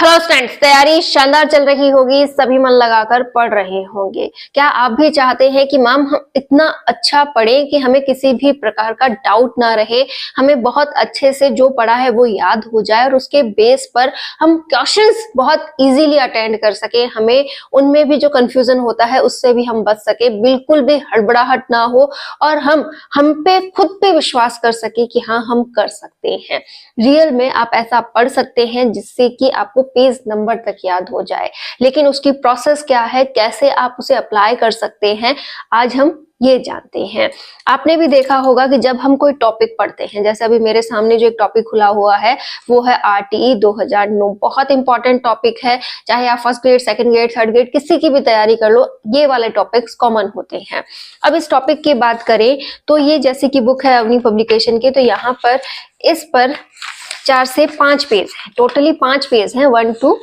Hello students, तैयारी शानदार चल रही होगी, सभी मन लगाकर पढ़ रहे होंगे। क्या आप भी चाहते हैं कि मैम हम इतना अच्छा पढ़ें कि हमें किसी भी प्रकार का डाउट ना रहे, हमें बहुत अच्छे से जो पढ़ा है वो याद हो जाए और उसके बेस पर हम क्वेश्चंस बहुत इजीली अटेंड कर सके, हमें उनमें भी जो कंफ्यूजन होता है उससे भी हम बच सके, बिल्कुल भी हड़बड़ाहट ना हो और हम पे खुद पे विश्वास कर सके कि हाँ हम कर सकते हैं। रियल में आप ऐसा पढ़ सकते हैं जिससे कि आपको पेज नंबर तक याद हो जाए। लेकिन उसकी प्रोसेस क्या है, कैसे आप उसे अप्लाई कर सकते हैं, आज हम ये जानते हैं। आपने भी देखा होगा कि जब हम कोई टॉपिक पढ़ते हैं, जैसे अभी मेरे सामने जो एक टॉपिक खुला हुआ है वो है आरटीई 2009। बहुत इंपॉर्टेंट टॉपिक है, चाहे आप first grade, second grade, third grade किसी की भी तैयारी कर लो, ये वाले टॉपिक्स कॉमन होते हैं। अब इस टॉपिक की बात करें तो ये जैसे कि बुक है अवनी पब्लिकेशन की, तो यहाँ पर इस पर 4 से 5 पेज है, टोटली 5 पेज हैं, 1 2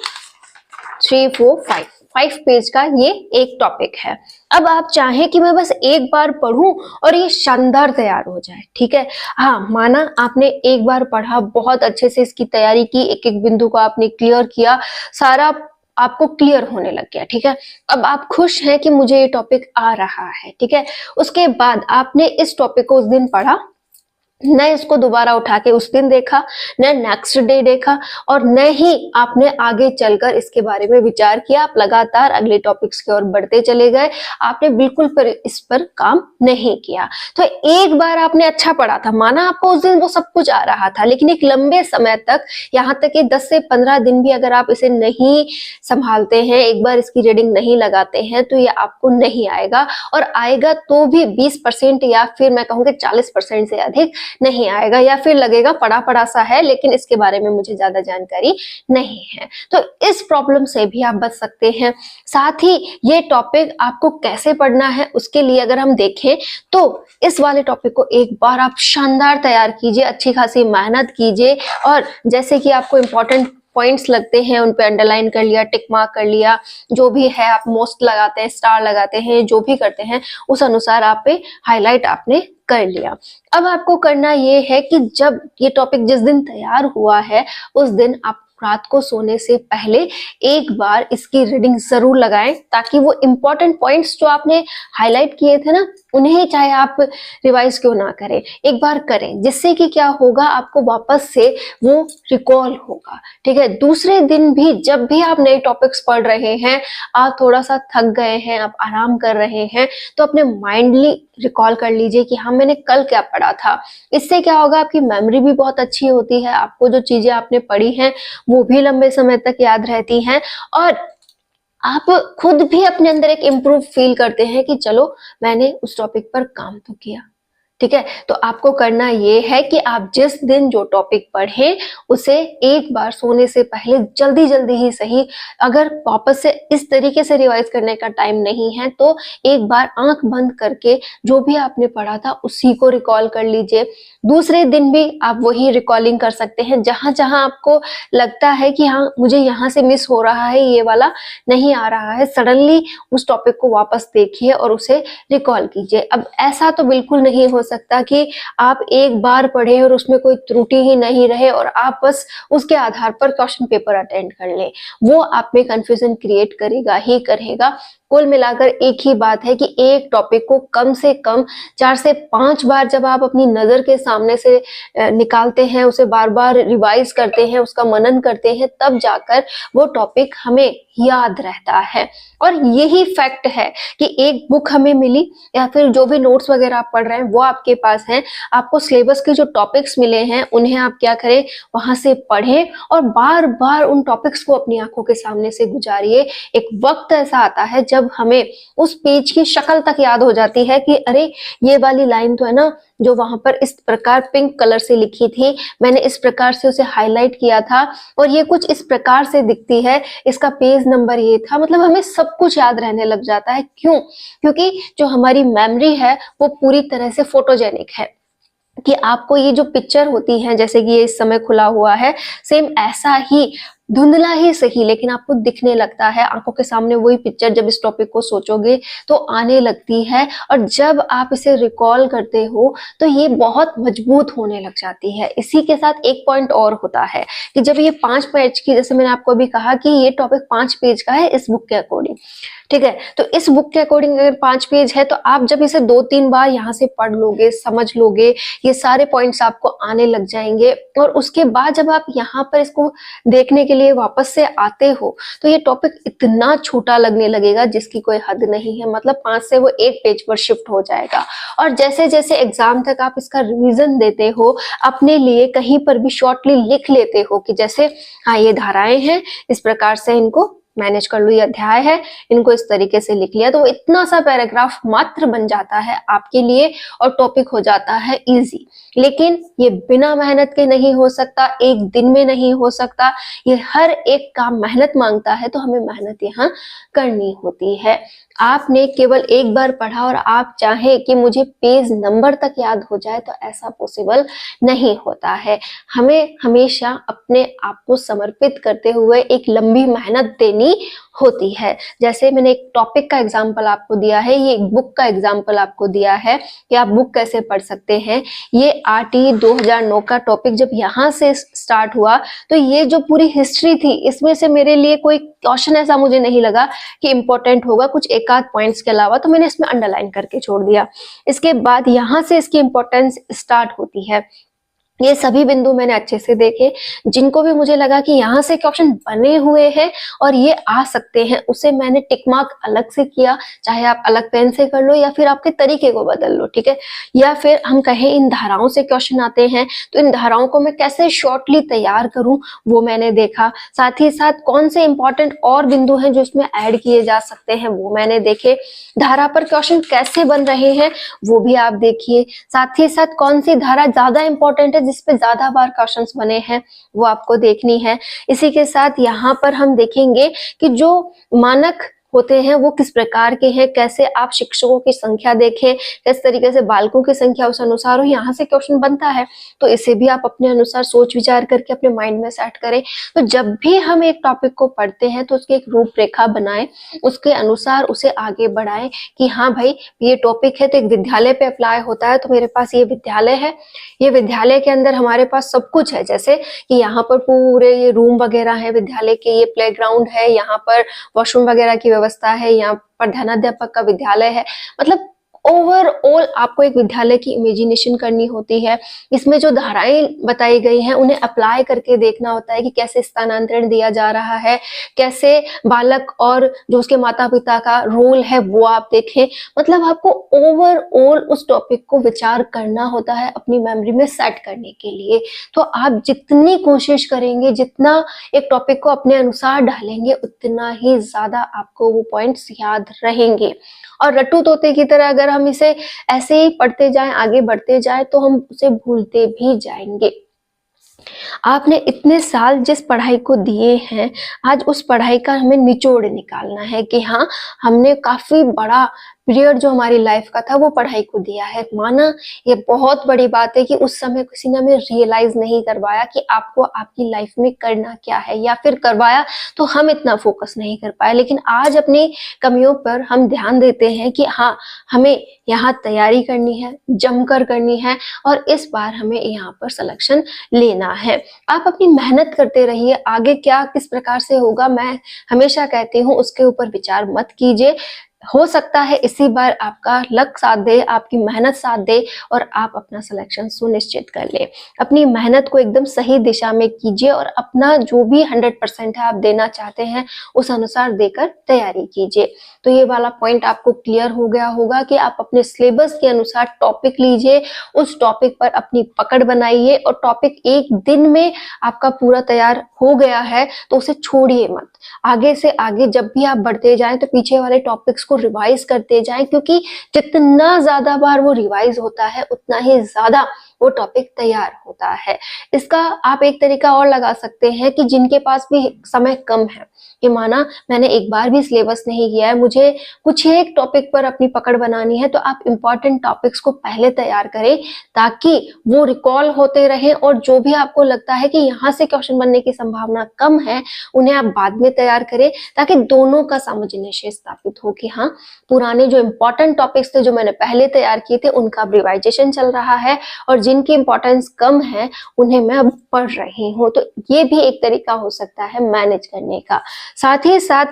3 4 5 पेज का ये एक टॉपिक है। अब आप चाहें कि मैं बस एक बार पढ़ूं और ये शानदार तैयार हो जाए, ठीक है। हाँ, माना आपने एक बार पढ़ा, बहुत अच्छे से इसकी तैयारी की, एक एक बिंदु को आपने क्लियर किया, सारा आपको क्लियर होने लग गया, ठीक है। अब आप खुश हैं कि मुझे ये टॉपिक आ रहा है, ठीक है। उसके बाद आपने इस टॉपिक को उस दिन पढ़ा, न इसको दोबारा उठा के उस दिन देखा, न नेक्स्ट डे देखा, और न ही आपने आगे चलकर इसके बारे में विचार किया। आप लगातार अगले टॉपिक्स की ओर बढ़ते चले गए, आपने बिल्कुल पर इस पर काम नहीं किया। तो एक बार आपने अच्छा पढ़ा था, माना आपको उस दिन वो सब कुछ आ रहा था, लेकिन एक लंबे समय तक, यहाँ तक कि 10 से 15 दिन भी अगर आप इसे नहीं संभालते हैं, एक बार इसकी रीडिंग नहीं लगाते हैं, तो ये आपको नहीं आएगा, और आएगा तो भी 20% या फिर मैं कहूँगी 40% से अधिक नहीं आएगा, या फिर लगेगा पढ़ा पढ़ा सा है लेकिन इसके बारे में मुझे ज्यादा जानकारी नहीं है। तो इस प्रॉब्लम से भी आप बच सकते हैं। साथ ही ये टॉपिक आपको कैसे पढ़ना है उसके लिए अगर हम देखें तो इस वाले टॉपिक को एक बार आप शानदार तैयार कीजिए, अच्छी खासी मेहनत कीजिए, और जैसे कि आपको इंपॉर्टेंट पॉइंट्स लगते हैं उन पे अंडरलाइन कर लिया, टिक मार्क कर लिया, जो भी है आप मोस्ट लगाते हैं, स्टार लगाते हैं, जो भी करते हैं उस अनुसार आप पे हाईलाइट आपने कर लिया। अब आपको करना ये है कि जब ये टॉपिक जिस दिन तैयार हुआ है उस दिन आप रात को सोने से पहले एक बार इसकी रीडिंग जरूर लगाएं, ताकि वो इंपॉर्टेंट पॉइंट्स जो आपने हाईलाइट किए थे ना, उन्हें चाहे आप रिवाइज क्यों ना करें, एक बार करें, जिससे कि क्या होगा, आपको वापस से वो रिकॉल होगा, ठीक है। दूसरे दिन भी जब भी आप नए टॉपिक्स पढ़ रहे हैं, आप थोड़ा सा थक गए हैं, आप आराम कर रहे हैं, तो अपने माइंडली रिकॉल कर लीजिए कि हाँ मैंने कल क्या पढ़ा था। इससे क्या होगा, आपकी मेमोरी भी बहुत अच्छी होती है, आपको जो चीजें आपने पढ़ी हैं वो भी लंबे समय तक याद रहती हैं, और आप खुद भी अपने अंदर एक इम्प्रूव फील करते हैं कि चलो मैंने उस टॉपिक पर काम तो किया, ठीक है। तो आपको करना ये है कि आप जिस दिन जो टॉपिक पढ़ें उसे एक बार सोने से पहले जल्दी जल्दी ही सही, अगर वापस से इस तरीके से रिवाइज करने का टाइम नहीं है तो एक बार आंख बंद करके जो भी आपने पढ़ा था उसी को रिकॉल कर लीजिए। दूसरे दिन भी आप वही रिकॉलिंग कर सकते हैं, जहां जहां आपको लगता है कि हाँ मुझे यहाँ से मिस हो रहा है, ये वाला नहीं आ रहा है, सडनली उस टॉपिक को वापस देखिए और उसे रिकॉल कीजिए। अब ऐसा तो बिल्कुल नहीं हो सकता कि आप एक बार पढ़े और उसमें कोई त्रुटि ही नहीं रहे और आप बस उसके आधार पर क्वेश्चन पेपर अटेंड कर लें, वो आप में कंफ्यूजन क्रिएट करेगा ही करेगा। कुल मिलाकर एक ही बात है कि एक टॉपिक को कम से कम 4 से 5 बार जब आप अपनी नजर के सामने से निकालते हैं, उसे बार बार रिवाइज करते हैं, उसका मनन करते हैं, तब जाकर वो टॉपिक हमें याद रहता है। और यही फैक्ट है कि एक बुक हमें मिली या फिर जो भी नोट्स वगैरह आप पढ़ रहे हैं वो आपके पास हैं, आपको सिलेबस के जो टॉपिक्स मिले हैं उन्हें आप क्या करें, वहां से पढ़ें और बार बार उन टॉपिक्स को अपनी आंखों के सामने से गुजारिए। एक वक्त ऐसा आता है जब हमें उस पेज की शक्ल तक याद हो जाती है कि अरे ये वाली लाइन तो है ना जो वहां पर इस प्रकार पिंक कलर से लिखी थी, मैंने इस प्रकार से उसे हाईलाइट किया था और ये कुछ इस प्रकार से दिखती है, इसका पेज नंबर ये था। मतलब हमें सब कुछ याद रहने लग जाता है। क्यों? क्योंकि जो हमारी मेमोरी है वो पूरी तरह से फोटोजेनिक है, कि आपको ये जो पिक्चर होती है, जैसे कि ये इस समय खुला हुआ है, सेम ऐसा ही धुंधला ही सही लेकिन आपको दिखने लगता है, आंखों के सामने वही पिक्चर जब इस टॉपिक को सोचोगे तो आने लगती है, और जब आप इसे रिकॉल करते हो तो ये बहुत मजबूत होने लग जाती है। इसी के साथ एक पॉइंट और होता है कि जब ये 5 पेज की, जैसे मैंने आपको अभी कहा कि ये टॉपिक 5 पेज का है इस बुक के अकॉर्डिंग, ठीक है, तो इस बुक के अकॉर्डिंग अगर 5 पेज है तो आप जब इसे 2-3 बार यहाँ से पढ़ लोगे, समझ लोगे, ये सारे पॉइंट्स आपको आने लग जाएंगे, और उसके बाद जब आप यहाँ पर इसको देखने के लिए वापस से आते हो तो ये टॉपिक इतना छोटा लगने लगेगा जिसकी कोई हद नहीं है। मतलब 5 से वो 1 पेज पर शिफ्ट हो जाएगा, और जैसे जैसे एग्जाम तक आप इसका रिवीजन देते हो, अपने लिए कहीं पर भी शॉर्टली लिख लेते हो कि जैसे हाँ ये धाराएं हैं, इस प्रकार से इनको मैनेज कर लो, ये अध्याय है, इनको इस तरीके से लिख लिया, तो इतना सा पैराग्राफ मात्र बन जाता है आपके लिए और टॉपिक हो जाता है इजी। लेकिन ये बिना मेहनत के नहीं हो सकता, एक दिन में नहीं हो सकता, ये हर एक काम मेहनत मांगता है, तो हमें मेहनत यहाँ करनी होती है। आपने केवल एक बार पढ़ा और आप चाहें कि मुझे पेज नंबर तक याद हो जाए तो ऐसा पॉसिबल नहीं होता है। हमें हमेशा अपने आप को समर्पित करते हुए एक लंबी मेहनत देनी होती है। जैसे मैंने एक टॉपिक का एग्जाम्पल आपको दिया है, ये एक बुक का एग्जाम्पल आपको दिया है कि आप बुक कैसे पढ़ सकते हैं। ये आरटी 2009 का टॉपिक जब यहाँ से स्टार्ट हुआ तो ये जो पूरी हिस्ट्री थी इसमें से मेरे लिए कोई क्वेश्चन ऐसा मुझे नहीं लगा कि इंपॉर्टेंट होगा, कुछ एक आध पॉइंट्स के अलावा, तो मैंने इसमें अंडरलाइन करके छोड़ दिया। इसके बाद यहाँ से इसकी इंपॉर्टेंस स्टार्ट होती है। ये सभी बिंदु मैंने अच्छे से देखे, जिनको भी मुझे लगा कि यहाँ से क्वेश्चन बने हुए हैं और ये आ सकते हैं, उसे मैंने टिक मार्क अलग से किया। चाहे आप अलग पेन से कर लो या फिर आपके तरीके को बदल लो, ठीक है। या फिर हम कहें इन धाराओं से क्वेश्चन आते हैं तो इन धाराओं को मैं कैसे शॉर्टली तैयार करूं वो मैंने देखा। साथ ही साथ कौन से इंपॉर्टेंट और बिंदु हैं जो इसमें ऐड किए जा सकते हैं वो मैंने देखे। धारा पर क्वेश्चन कैसे बन रहे हैं वो भी आप देखिए। साथ ही साथ कौन सी धारा ज्यादा इंपॉर्टेंट है जिसपे ज्यादा बार क्वेश्चंस बने हैं वो आपको देखनी है। इसी के साथ यहाँ पर हम देखेंगे कि जो मानक होते हैं वो किस प्रकार के हैं, कैसे आप शिक्षकों की संख्या देखें, किस तरीके से बालकों की संख्या उस अनुसार हो, यहाँ से क्वेश्चन बनता है, तो इसे भी आप अपने अनुसार सोच विचार करके अपने माइंड में सेट करें। तो जब भी हम एक टॉपिक को पढ़ते हैं तो उसकी एक रूपरेखा बनाएं, उसके अनुसार उसे आगे बढ़ाएं कि हाँ भाई ये टॉपिक है तो एक विद्यालय पे अप्लाई होता है, तो मेरे पास ये विद्यालय है, ये विद्यालय के अंदर हमारे पास सब कुछ है, जैसे कि यहाँ पर पूरे ये रूम वगैरह है विद्यालय के, ये प्लेग्राउंड है, यहाँ पर वॉशरूम वगैरह की व्यवस्था है, यहाँ पर ध्यानाध्यापक का विद्यालय है। मतलब ओवरऑल आपको एक विद्यालय की इमेजिनेशन करनी होती है। इसमें जो धाराएं बताई गई हैं उन्हें अप्लाई करके देखना होता है कि कैसे स्थानांतरण दिया जा रहा है, कैसे बालक और जो उसके माता पिता का रोल है वो आप देखें। मतलब आपको ओवरऑल उस टॉपिक को विचार करना होता है अपनी मेमोरी में सेट करने के लिए। तो आप जितनी कोशिश करेंगे, जितना एक टॉपिक को अपने अनुसार ढालेंगे, उतना ही ज्यादा आपको वो पॉइंट्स याद रहेंगे। और रट्टू तोते की तरह अगर हम इसे ऐसे ही पढ़ते जाएं, आगे बढ़ते जाएं, तो हम उसे भूलते भी जाएंगे। आपने इतने साल जिस पढ़ाई को दिए हैं, आज उस पढ़ाई का हमें निचोड़ निकालना है कि हाँ हमने काफी बड़ा पीरियड जो हमारी लाइफ का था वो पढ़ाई को दिया है। माना ये बहुत बड़ी बात है कि उस समय किसी ने हमें रियलाइज नहीं करवाया कि आपको आपकी लाइफ में करना क्या है, या फिर करवाया तो हम इतना फोकस नहीं कर पाए। लेकिन आज अपनी कमियों पर हम ध्यान देते हैं कि हाँ हमें यहाँ तैयारी करनी है, जमकर करनी है, और इस बार हमें यहाँ पर सिलेक्शन लेना है। आप अपनी मेहनत करते रहिए, आगे क्या किस प्रकार से होगा मैं हमेशा कहती हूँ उसके ऊपर विचार मत कीजिए। हो सकता है इसी बार आपका लक साथ दे, आपकी मेहनत साथ दे और आप अपना सिलेक्शन सुनिश्चित कर ले। अपनी मेहनत को एकदम सही दिशा में कीजिए और अपना जो भी 100% है आप देना चाहते हैं उस अनुसार देकर तैयारी कीजिए। तो ये वाला पॉइंट आपको क्लियर हो गया होगा कि आप अपने सिलेबस के अनुसार टॉपिक लीजिए, उस टॉपिक पर अपनी पकड़ बनाइए, और टॉपिक एक दिन में आपका पूरा तैयार हो गया है तो उसे छोड़िए मत। आगे से आगे जब भी आप बढ़ते जाएं तो पीछे वाले टॉपिक्स को रिवाइज करते जाएं, क्योंकि जितना ज्यादा बार वो रिवाइज होता है उतना ही ज्यादा वो टॉपिक तैयार होता है। इसका आप एक तरीका और लगा सकते हैं कि जिनके पास भी समय कम है, कि माना मैंने एक बार भी सिलेबस नहीं किया है, मुझे कुछ ही एक टॉपिक पर अपनी पकड़ बनानी है, तो आप इंपॉर्टेंट टॉपिक्स को पहले तैयार करें ताकि वो रिकॉल होते रहें, और जो भी आपको लगता है कि यहाँ से क्वेश्चन बनने की संभावना कम है उन्हें आप बाद में तैयार करें, ताकि दोनों का सामंजस्य स्थापित हो कि हाँ, पुराने जो इंपॉर्टेंट टॉपिक्स थे जो मैंने पहले तैयार किए थे उनका रिवाइजेशन चल रहा है, और जिनकी इंपॉर्टेंस कम है उन्हें मैं अब पढ़ रही हूँ। तो ये भी एक तरीका हो सकता है मैनेज करने का। साथ ही साथ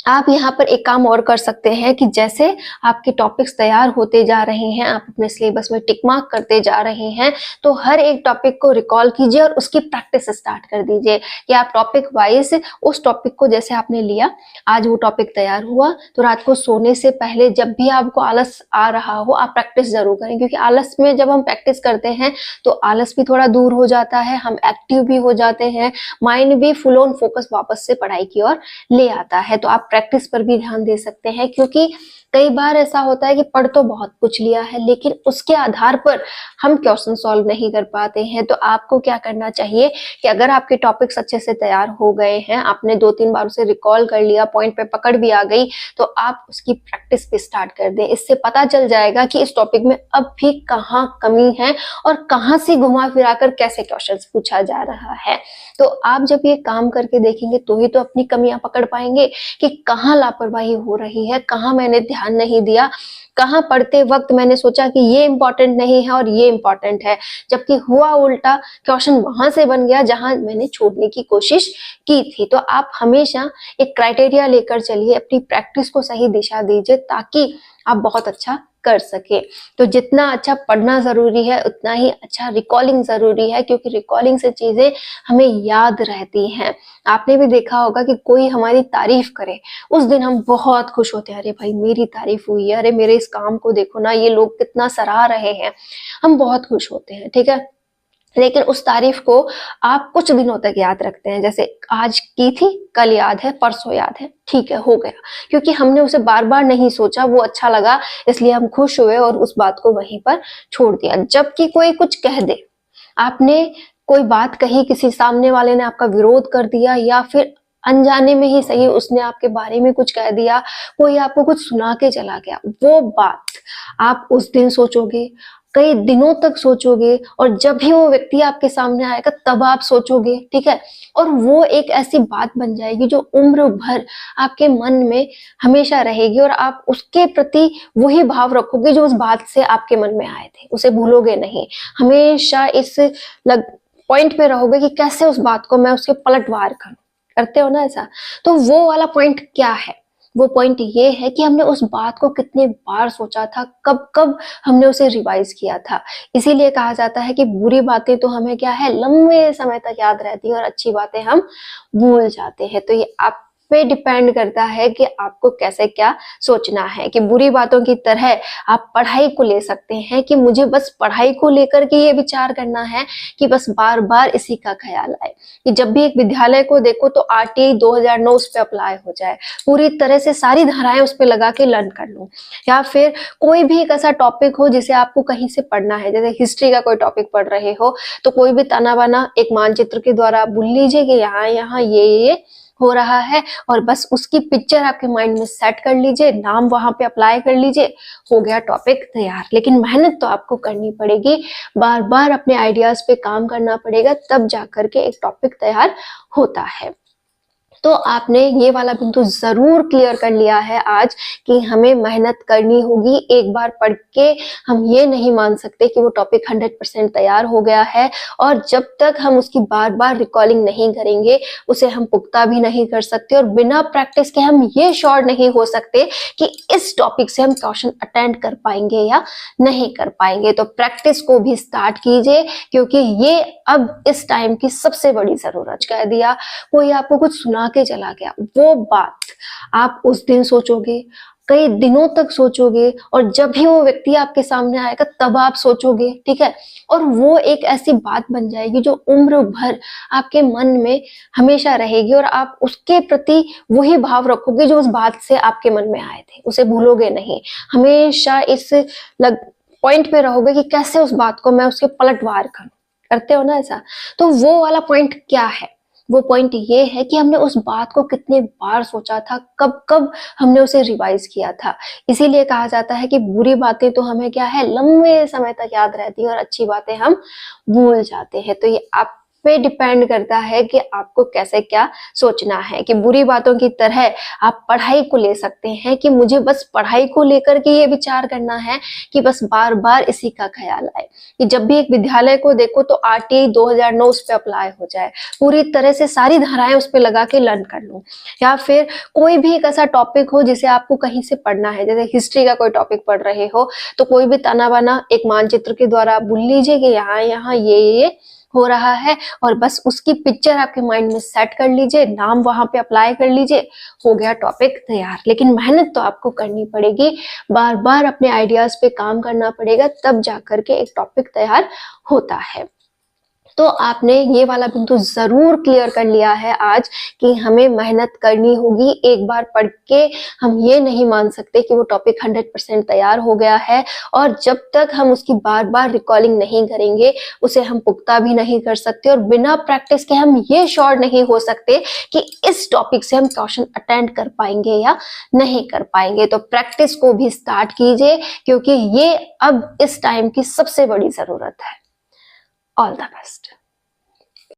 आप यहाँ पर एक काम और कर सकते हैं कि जैसे आपके टॉपिक्स तैयार होते जा रहे हैं, आप अपने सिलेबस में टिक मार्क करते जा रहे हैं, तो हर एक टॉपिक को रिकॉल कीजिए और उसकी प्रैक्टिस स्टार्ट कर दीजिए कि आप टॉपिक वाइज उस टॉपिक को, जैसे आपने लिया, आज वो टॉपिक तैयार हुआ, तो रात को सोने से पहले जब भी आपको आलस आ रहा हो आप प्रैक्टिस जरूर करें, क्योंकि आलस में जब हम प्रैक्टिस करते हैं तो आलस भी थोड़ा दूर हो जाता है, हम एक्टिव भी हो जाते हैं, माइंड भी फुल ऑन फोकस वापस से पढ़ाई की ओर ले आता है। तो आप प्रैक्टिस पर भी ध्यान दे सकते हैं, क्योंकि कई बार ऐसा होता है कि पढ़ तो बहुत कुछ लिया है लेकिन उसके आधार पर हम क्वेश्चन सॉल्व नहीं कर पाते हैं। तो आपको क्या करना चाहिए कि अगर आपके टॉपिक्स अच्छे से तैयार हो गए हैं, आपने 2-3 बार उसे रिकॉल कर लिया, पॉइंट पे पकड़ भी आ गई, तो आप उसकी प्रैक्टिस भी स्टार्ट कर दें। इससे पता चल जाएगा कि इस टॉपिक में अब भी कहाँ कमी है और कहाँ से घुमा फिरा कर कैसे क्वेश्चन पूछा जा रहा है। तो आप जब ये काम करके देखेंगे तो ही तो अपनी कमियां पकड़ पाएंगे कि कहाँ लापरवाही हो रही है, कहाँ मैंने ध्यान नहीं दिया, कहाँ पढ़ते वक्त मैंने सोचा कि ये इंपॉर्टेंट नहीं है और ये इंपॉर्टेंट है, जबकि हुआ उल्टा, क्वेश्चन वहां से बन गया जहां मैंने छोड़ने की कोशिश की थी। तो आप हमेशा एक क्राइटेरिया लेकर चलिए, अपनी प्रैक्टिस को सही दिशा दीजिए ताकि आप बहुत अच्छा कर सके। तो जितना अच्छा पढ़ना जरूरी है उतना ही अच्छा रिकॉलिंग जरूरी है, क्योंकि रिकॉलिंग से चीजें हमें याद रहती हैं। आपने भी देखा होगा कि कोई हमारी तारीफ करे, उस दिन हम बहुत खुश होते हैं, अरे भाई मेरी तारीफ हुई है, अरे मेरे इस काम को देखो ना, ये लोग कितना सराह रहे हैं, हम बहुत खुश होते हैं, ठीक है। लेकिन उस तारीफ को आप कुछ दिनों तक याद रखते हैं, जैसे आज की थी, कल याद है, परसों याद है, ठीक है, हो गया, क्योंकि हमने उसे बार बार नहीं सोचा, वो अच्छा लगा इसलिए हम खुश हुए और उस बात को वहीं पर छोड़ दिया। जबकि कोई कुछ कह दे, आपने कोई बात कही, किसी सामने वाले ने आपका विरोध कर दिया, या फिर अनजाने में ही सही उसने आपके बारे में कुछ कह दिया, कोई आपको कुछ सुना के चला गया, वो बात आप उस दिन सोचोगे, कई दिनों तक सोचोगे, और जब भी वो व्यक्ति आपके सामने आएगा तब आप सोचोगे, ठीक है। और वो एक ऐसी बात बन जाएगी जो उम्र भर आपके मन में हमेशा रहेगी, और आप उसके प्रति वही भाव रखोगे जो उस बात से आपके मन में आए थे, उसे भूलोगे नहीं, हमेशा इस पॉइंट पे रहोगे कि कैसे उस बात को मैं उसके पलटवार करूं। करते हो ना ऐसा? तो वो वाला पॉइंट क्या है? वो पॉइंट ये है कि हमने उस बात को कितने बार सोचा था, कब कब हमने उसे रिवाइज किया था। इसीलिए कहा जाता है कि बुरी बातें तो हमें क्या है, लंबे समय तक याद रहती है और अच्छी बातें हम भूल जाते हैं। तो ये आप पे डिपेंड करता है कि आपको कैसे क्या सोचना है, कि बुरी बातों की तरह आप पढ़ाई को ले सकते हैं कि मुझे बस पढ़ाई को लेकर के ये विचार करना है कि बस बार बार इसी का ख्याल आए, कि जब भी एक विद्यालय को देखो तो आरटीआई 2009 उस पर अप्लाई हो जाए, पूरी तरह से सारी धाराएं उस पर लगा के लर्न कर लो। या फिर कोई भी एक ऐसा टॉपिक हो जिसे आपको कहीं से पढ़ना है, जैसे हिस्ट्री का कोई टॉपिक पढ़ रहे हो तो कोई भी तना बना एक मानचित्र के द्वारा आप भूल लीजिए कि यहाँ यहाँ ये हो रहा है, और बस उसकी पिक्चर आपके माइंड में सेट कर लीजिए, नाम वहां पे अप्लाई कर लीजिए, हो गया टॉपिक तैयार। लेकिन मेहनत तो आपको करनी पड़ेगी, बार बार अपने आइडियाज पे काम करना पड़ेगा, तब जाकर के एक टॉपिक तैयार होता है। तो आपने ये वाला बिंदु जरूर क्लियर कर लिया है आज कि हमें मेहनत करनी होगी। एक बार पढ़ के हम ये नहीं मान सकते कि वो टॉपिक 100% तैयार हो गया है, और जब तक हम उसकी बार बार रिकॉलिंग नहीं करेंगे उसे हम पुख्ता भी नहीं कर सकते, और बिना प्रैक्टिस के हम ये श्योर नहीं हो सकते कि इस टॉपिक से हम क्वेश्चन अटेंड कर पाएंगे या नहीं कर पाएंगे। तो प्रैक्टिस को भी स्टार्ट कीजिए, क्योंकि ये अब इस टाइम की सबसे बड़ी जरूरत। कह दिया, कोई आपको कुछ सुना के चला गया, वो बात आप उस दिन सोचोगे, कई दिनों तक सोचोगे, और जब भी वो व्यक्ति आपके सामने आएगा तब आप सोचोगे, ठीक है। और वो एक ऐसी बात बन जाएगी जो उम्र भर आपके मन में हमेशा रहेगी, और आप उसके प्रति वही भाव रखोगे जो उस बात से आपके मन में आए थे, उसे भूलोगे नहीं, हमेशा इस पॉइंट पे रहोगे कि कैसे उस बात को मैं उसके पलटवार करूं, करते हो ना ऐसा। तो वो वाला पॉइंट क्या है, वो पॉइंट ये है कि हमने उस बात को कितने बार सोचा था, कब कब हमने उसे रिवाइज किया था। इसीलिए कहा जाता है कि बुरी बातें तो हमें क्या है, लंबे समय तक याद रहती हैं और अच्छी बातें हम भूल जाते हैं। तो ये आप पे डिपेंड करता है कि आपको कैसे क्या सोचना है। कि बुरी बातों की तरह आप पढ़ाई को ले सकते हैं कि मुझे बस पढ़ाई को लेकर के ये विचार करना है कि बस बार बार इसी का ख्याल आए, कि जब भी एक विद्यालय को देखो तो आरटीआई 2009 उस पर अप्लाई हो जाए, पूरी तरह से सारी धाराएं उस पर लगा के लर्न कर लूं। या फिर कोई भी एक ऐसा टॉपिक हो जिसे आपको कहीं से पढ़ना है, जैसे हिस्ट्री का कोई टॉपिक पढ़ रहे हो तो कोई भी तना बना एक मानचित्र के द्वारा भूल लीजिए कि यहाँ यहाँ ये हो रहा है, और बस उसकी पिक्चर आपके माइंड में सेट कर लीजिए, नाम वहां पे अप्लाई कर लीजिए, हो गया टॉपिक तैयार। लेकिन मेहनत तो आपको करनी पड़ेगी, बार बार अपने आइडियाज पे काम करना पड़ेगा, तब जाकर के एक टॉपिक तैयार होता है। तो आपने ये वाला बिंदु जरूर क्लियर कर लिया है आज कि हमें मेहनत करनी होगी। एक बार पढ़ के हम ये नहीं मान सकते कि वो टॉपिक 100% तैयार हो गया है, और जब तक हम उसकी बार बार रिकॉलिंग नहीं करेंगे उसे हम पुख्ता भी नहीं कर सकते, और बिना प्रैक्टिस के हम ये श्योर नहीं हो सकते कि इस टॉपिक से हम क्वेश्चन अटेंड कर पाएंगे या नहीं कर पाएंगे। तो प्रैक्टिस को भी स्टार्ट कीजिए, क्योंकि ये अब इस टाइम की सबसे बड़ी जरूरत है। All the best.